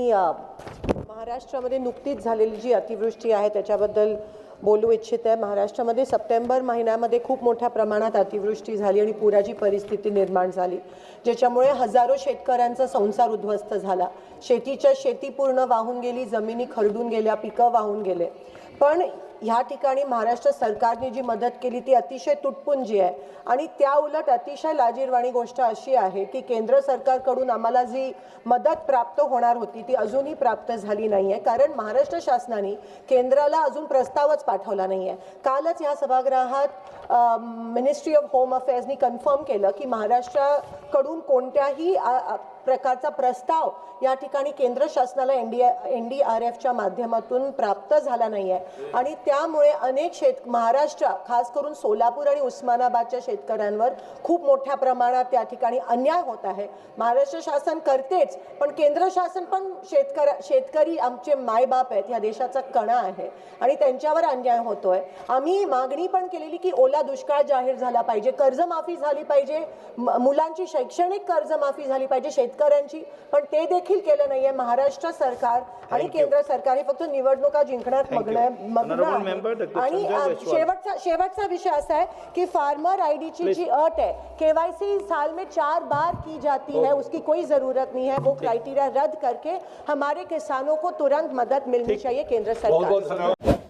मी महाराष्ट्रामध्ये नुकतीच झालेली जी अतिवृष्टी आहे त्याच्याबद्दल बोलू इच्छिते. महाराष्ट्रामध्ये सप्टेंबर महिन्यामध्ये खूप मोठ्या प्रमाणात अतिवृष्टी झाली आणि पुराची परिस्थिती निर्माण झाली, ज्याच्यामुळे हजारो शेतकऱ्यांचा संसार उद्ध्वस्त झाला. शेती पूर्ण वाहून गेली, जमिनी खरडून गेल्या, पिकं वाहून गेले. पण ह्या ठिकाणी महाराष्ट्र सरकारने जी मदत केली ती अतिशय तुटपुंजी आहे. आणि त्या उलट अतिशय लाजिरवाणी गोष्ट अशी आहे की केंद्र सरकारकडून आम्हाला जी मदत प्राप्त होणार होती ती अजूनही प्राप्त झाली नाही आहे, कारण महाराष्ट्र शासनाने केंद्राला अजून प्रस्तावच पाठवला नाही आहे. कालच ह्या सभागृहात मिनिस्ट्री ऑफ होम अफेअर्सनी कन्फर्म केलं की महाराष्ट्राकडून कोणत्याही प्रकारचा प्रस्ताव या ठिकाणी केंद्र शासनाला NDRFच्या माध्यमातून प्राप्त झाला नाही आहे. आणि त्यामुळे अनेक महाराष्ट्र खास करून सोलापूर आणि उस्मानाबादच्या शेतकऱ्यांवर खूप मोठ्या प्रमाणात त्या ठिकाणी अन्याय होत आहे. महाराष्ट्र शासन करतेच, पण केंद्र शासन पण शेतकरी आमचे मायबाप आहेत, या देशाचा कणा आहे आणि त्यांच्यावर अन्याय होतोय. आम्ही मागणी पण केलेली की ओला दुष्काळ जाहीर झाला पाहिजे, कर्जमाफी झाली पाहिजे, मुलांची शैक्षणिक कर्जमाफी झाली पाहिजे शेतकऱ्यांची, पण ते देखील केलं नाहीये. महाराष्ट्र सरकार आणि केंद्र सरकार हे फक्त निवडणुका जिंकण्यात मग्न आहे. आणि शेवटचा विषय असा है कि फार्मर आईडी की जी अट है KYC साल में 4 बार की जाती है, उसकी कोई जरूरत नहीं है. वो क्राइटेरिया रद्द करके हमारे किसानों को तुरंत मदद मिलनी चाहिए केंद्र सरकार.